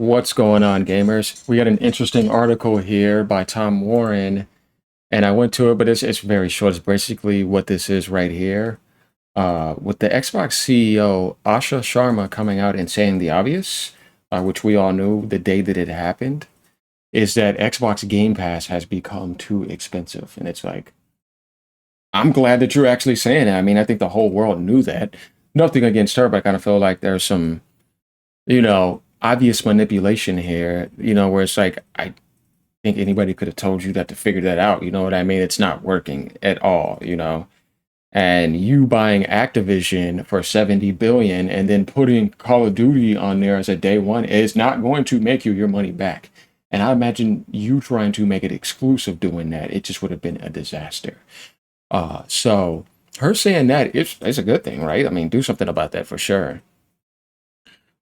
What's going on, gamers? We got an interesting article here by Tom Warren, and I went to it, but it's very short. It's basically what this is right here. With the Xbox CEO Asha Sharma coming out and saying the obvious, which we all knew the day that it happened, is that Xbox Game Pass has become too expensive. And it's like, I'm glad that you're actually saying it. I mean, I think the whole world knew that. Nothing against her, but I kind of feel like there's some, obvious manipulation here, where it's like, I think anybody could have told you that to figure that out. You know what I mean? It's not working at all. And you buying Activision for 70 billion and then putting Call of Duty on there as a day one is not going to make you your money back. And I imagine you trying to make it exclusive doing that, it just would have been a disaster. So her saying that it's a good thing, right? I mean, do something about that for sure.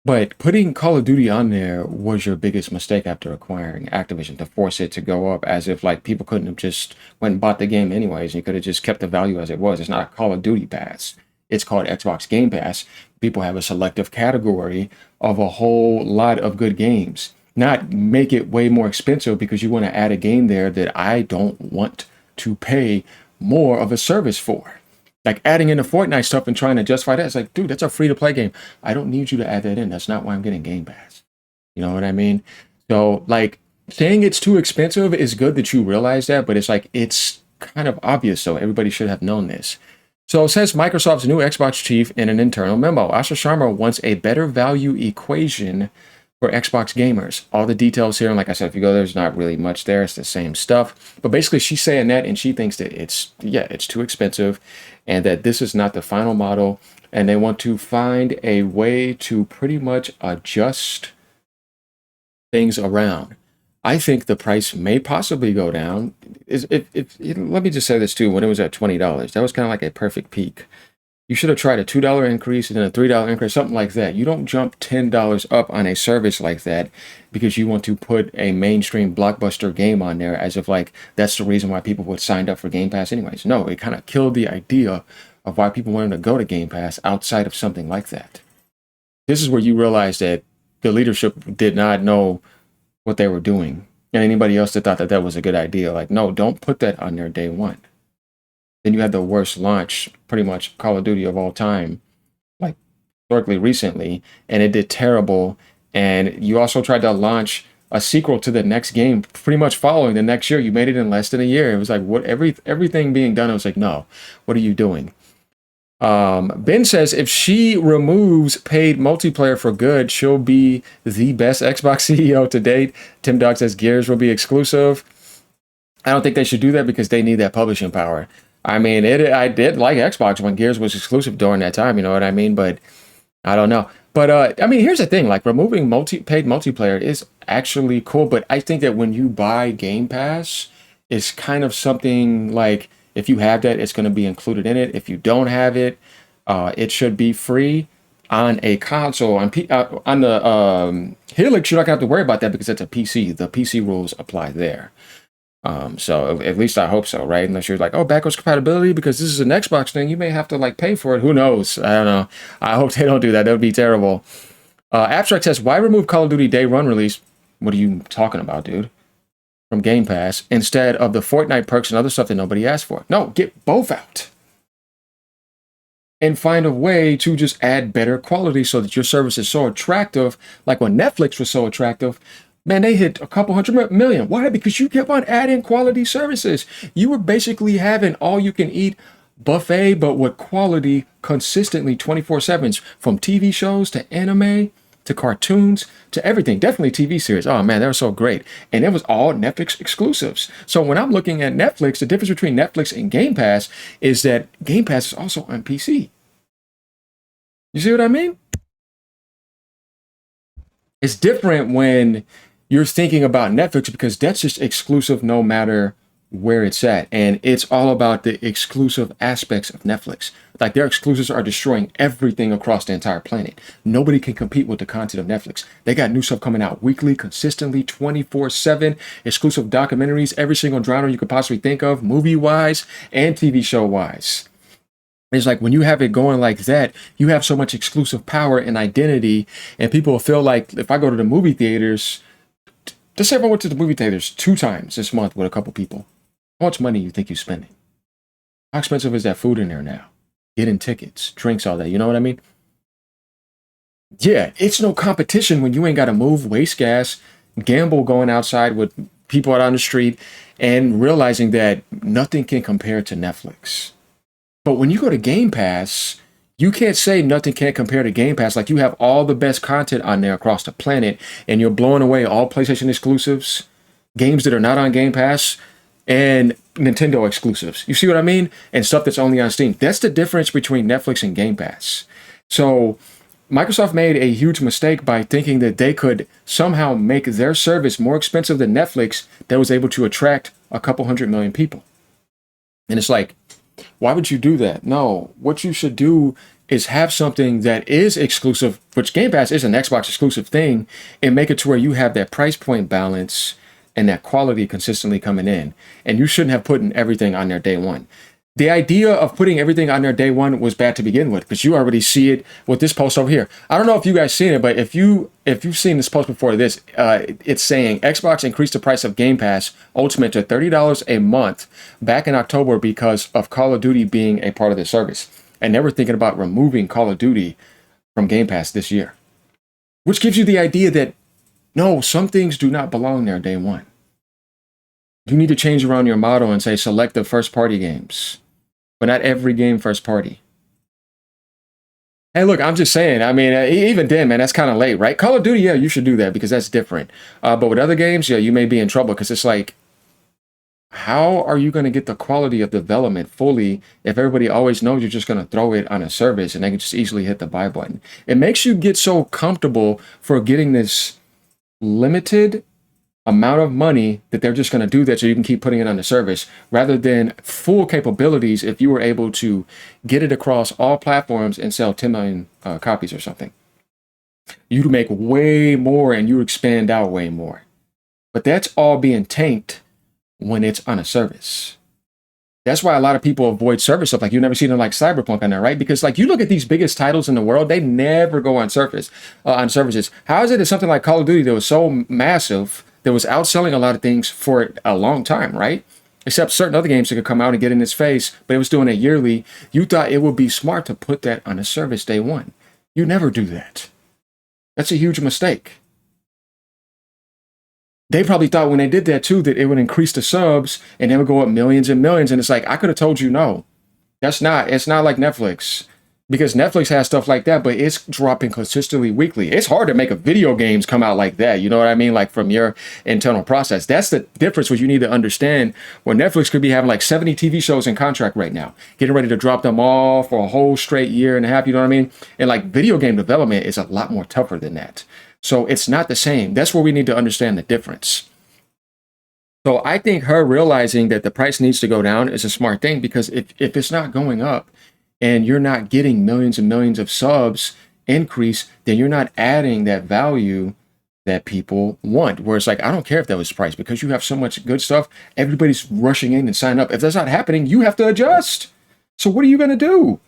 But putting Call of Duty on there was your biggest mistake after acquiring Activision to force it to go up as if like people couldn't have just went and bought the game anyways. You could have just kept the value as it was. It's not a Call of Duty pass. It's called Xbox Game Pass. People have a selective category of a whole lot of good games. Not make it way more expensive because you want to add a game there that I don't want to pay more of a service for. Like adding in the Fortnite stuff and trying to justify that. It's like, dude, that's a free to play game. I don't need you to add that in. That's not why I'm getting Game Pass. You know what I mean? So, like, saying it's too expensive is good that you realize that, but it's like, it's kind of obvious. So, everybody should have known this. So, it says Microsoft's new Xbox chief in an internal memo. Asha Sharma wants a better value equation for Xbox gamers. All the details here, and like I said, if you go there's not really much there. It's the same stuff. But basically, she's saying that, and she thinks that it's too expensive, and that this is not the final model, and they want to find a way to pretty much adjust things around. I think the price may possibly go down. Let me just say this too. When it was at $20, that was kind of like a perfect peak. You should have tried a $2 increase and then a $3 increase, something like that. You don't jump $10 up on a service like that because you want to put a mainstream blockbuster game on there as if like that's the reason why people would sign up for Game Pass anyways. No, it kind of killed the idea of why people wanted to go to Game Pass outside of something like that. This is where you realize that the leadership did not know what they were doing. And anybody else that thought that that was a good idea, like, no, don't put that on there day one. Then you had the worst launch, pretty much Call of Duty of all time, like historically recently, and it did terrible. And you also tried to launch a sequel to the next game, pretty much following the next year. You made it in less than a year. It was like everything being done. I was like, no, what are you doing? Ben says if she removes paid multiplayer for good, she'll be the best Xbox CEO to date. Tim Dog says Gears will be exclusive. I don't think they should do that because they need that publishing power. I mean, I did like Xbox when Gears was exclusive during that time, you know what I mean? But I don't know. But I mean, here's the thing, like removing paid multiplayer is actually cool, but I think that when you buy Game Pass, it's kind of something like if you have that, it's going to be included in it. If you don't have it, it should be free on a console. On the Helix, you're not going to have to worry about that because it's a PC. The PC rules apply there. So at least I hope so, right? Unless you're like, oh, backwards compatibility because this is an Xbox thing, you may have to like pay for it. Who knows? I don't know. I hope they don't do that. That would be terrible. Abstract says, why remove Call of Duty Day One release? What are you talking about, dude? From Game Pass instead of the Fortnite perks and other stuff that nobody asked for. No, get both out. And find a way to just add better quality so that your service is so attractive. Like when Netflix was so attractive, man, they hit a couple hundred million. Why? Because you kept on adding quality services. You were basically having all you can eat buffet, but with quality consistently 24/7s from TV shows to anime to cartoons to everything. Definitely TV series. Oh man, they were so great. And it was all Netflix exclusives. So when I'm looking at Netflix, the difference between Netflix and Game Pass is that Game Pass is also on PC. You see what I mean? It's different when you're thinking about Netflix because that's just exclusive no matter where it's at. And it's all about the exclusive aspects of Netflix. Like their exclusives are destroying everything across the entire planet. Nobody can compete with the content of Netflix. They got new stuff coming out weekly, consistently, 24/7, exclusive documentaries, every single genre you could possibly think of, movie-wise and TV show-wise. It's like when you have it going like that, you have so much exclusive power and identity, and people feel like if I go to the movie theaters, just say if I went to the movie theaters 2 times this month with a couple people, how much money you think you're spending? How expensive is that food in there now? Getting tickets, drinks, all that. You know what I mean? Yeah, it's no competition when you ain't got to move, waste gas, gamble going outside with people out on the street, and realizing that nothing can compare to Netflix. But when you go to Game Pass, you can't say nothing can't compare to Game Pass. Like you have all the best content on there across the planet, and you're blowing away all PlayStation exclusives, games that are not on Game Pass, and Nintendo exclusives. You see what I mean? And stuff that's only on Steam. That's the difference between Netflix and Game Pass. So Microsoft made a huge mistake by thinking that they could somehow make their service more expensive than Netflix that was able to attract a couple 100 million people. And it's like, why would you do that? No, what you should do is have something that is exclusive, which Game Pass is an Xbox exclusive thing, and make it to where you have that price point balance and that quality consistently coming in. And you shouldn't have put in everything on there day one. The idea of putting everything on there day one was bad to begin with, because you already see it with this post over here. I don't know if you guys seen it, but if you've seen this post before this, it's saying Xbox increased the price of Game Pass Ultimate to $30 a month back in October because of Call of Duty being a part of the service, and they were thinking about removing Call of Duty from Game Pass this year, which gives you the idea that no, some things do not belong there day one. You need to change around your model and say select the first party games, but not every game first party. Hey, look, I'm just saying. I mean, even then, man, that's kind of late, right? Call of Duty, yeah, you should do that because that's different. But with other games, yeah, you may be in trouble because it's like, how are you going to get the quality of development fully if everybody always knows you're just going to throw it on a service and they can just easily hit the buy button? It makes you get so comfortable for getting this limited amount of money that they're just going to do that so you can keep putting it on the service rather than full capabilities if you were able to get it across all platforms and sell 10 million copies or something. You'd make way more and you expand out way more. But that's all being tanked when it's on a service. That's why a lot of people avoid service stuff. Like you never see them like Cyberpunk on there, right? Because like you look at these biggest titles in the world, they never go on on services. How is it that something like Call of Duty that was so massive, that was outselling a lot of things for a long time, right? Except certain other games that could come out and get in its face, but it was doing it yearly. You thought it would be smart to put that on a service day one. You never do that. That's a huge mistake. They probably thought when they did that too, that it would increase the subs and they would go up millions and millions. And it's like, I could have told you no. It's not like Netflix. Because Netflix has stuff like that, but it's dropping consistently weekly. It's hard to make a video games come out like that. You know what I mean? Like from your internal process. That's the difference what you need to understand. Where Netflix could be having like 70 TV shows in contract right now, getting ready to drop them all for a whole straight year and a half. You know what I mean? And like video game development is a lot more tougher than that. So it's not the same. That's where we need to understand the difference. So I think her realizing that the price needs to go down is a smart thing, because if it's not going up, and you're not getting millions and millions of subs increase, then you're not adding that value that people want. Where it's like, I don't care if that was priced, because you have so much good stuff. Everybody's rushing in and signing up. If that's not happening, you have to adjust. So what are you going to do?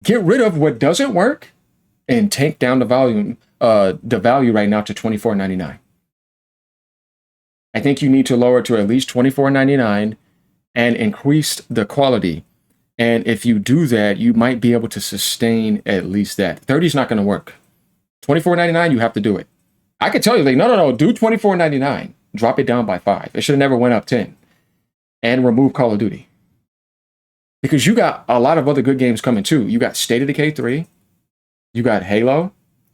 Get rid of what doesn't work and tank down the value right now to $24.99. I think you need to lower it to at least $24.99 and increase the quality. And if you do that, you might be able to sustain at least that. 30 is not going to work. $24.99, you have to do it. I could tell you, like, no, do $24.99. Drop it down by 5. It should have never went up 10. And remove Call of Duty. Because you got a lot of other good games coming too. You got State of Decay 3. You got Halo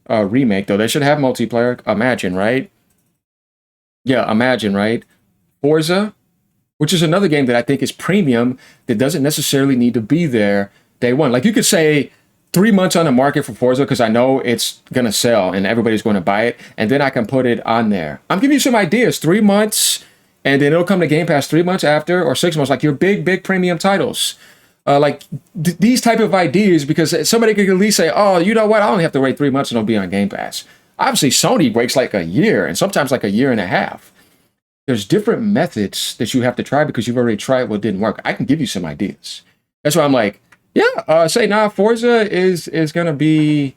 remake, though they should have multiplayer. Imagine, right? Yeah, Imagine, right? Forza, which is another game that I think is premium that doesn't necessarily need to be there day one. Like you could say 3 months on the market for Forza because I know it's going to sell and everybody's going to buy it. And then I can put it on there. I'm giving you some ideas. 3 months and then it'll come to Game Pass 3 months after, or 6 months, like your big premium titles. These type of ideas, because somebody could at least say, oh, you know what? I only have to wait 3 months and it'll be on Game Pass. Obviously, Sony waits like a year and sometimes like a year and a half. There's different methods that you have to try because you've already tried what didn't work. I can give you some ideas. That's why I'm like, Yeah, say nah, Forza is gonna be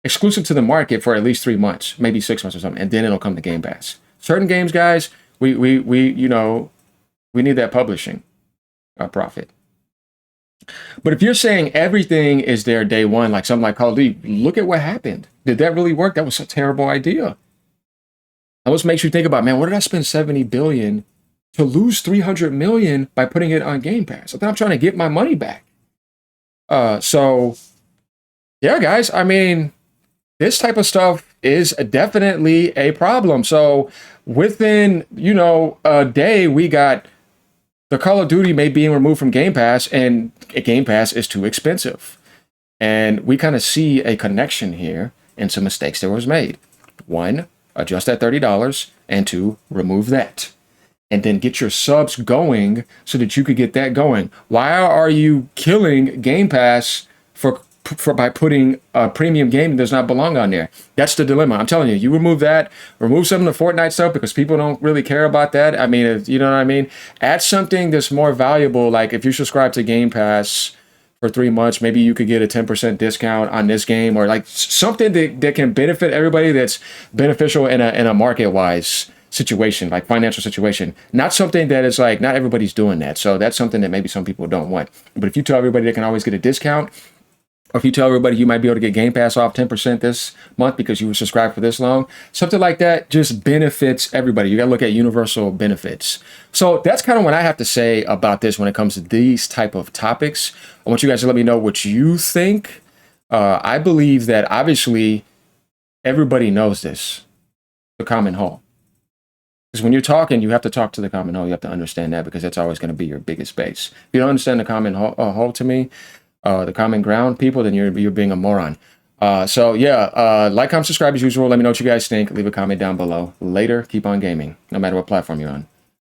exclusive to the market for at least 3 months, maybe 6 months or something, and then it'll come to Game Pass. Certain games, guys, we you know we need that publishing profit. But if you're saying everything is there day one, like something like Call of Duty, look at what happened. Did that really work? That was a terrible idea. That what makes you think about, man, what did I spend 70 billion to lose 300 million by putting it on Game Pass? I thought I'm trying to get my money back. So yeah, guys, I mean, this type of stuff is definitely a problem. So within, a day, we got the Call of Duty may being removed from Game Pass, and Game Pass is too expensive. And we kind of see a connection here and some mistakes that was made. One, adjust that $30, and two, remove that. And then get your subs going so that you could get that going. Why are you killing Game Pass for by putting a premium game that does not belong on there? That's the dilemma. I'm telling you, you remove that, remove some of the Fortnite stuff because people don't really care about that. I mean, you know what I mean? Add something that's more valuable. Like if you subscribe to Game Pass for 3 months, maybe you could get a 10% discount on this game, or like something that can benefit everybody, that's beneficial in a market wise situation, like financial situation. Not something that is like, not everybody's doing that. So that's something that maybe some people don't want. But if you tell everybody they can always get a discount, or if you tell everybody you might be able to get Game Pass off 10% this month because you were subscribed for this long, something like that just benefits everybody. You got to look at universal benefits. So that's kind of what I have to say about this when it comes to these type of topics. I want you guys to let me know what you think. I believe that obviously everybody knows this, the common hole. Because when you're talking, you have to talk to the common hole. You have to understand that, because that's always going to be your biggest base. If you don't understand the common hole to me, the common ground people, then you're being a moron. So yeah, like, comment, subscribe as usual. Let me know what you guys think. Leave a comment down below. Later, keep on gaming, no matter what platform you're on.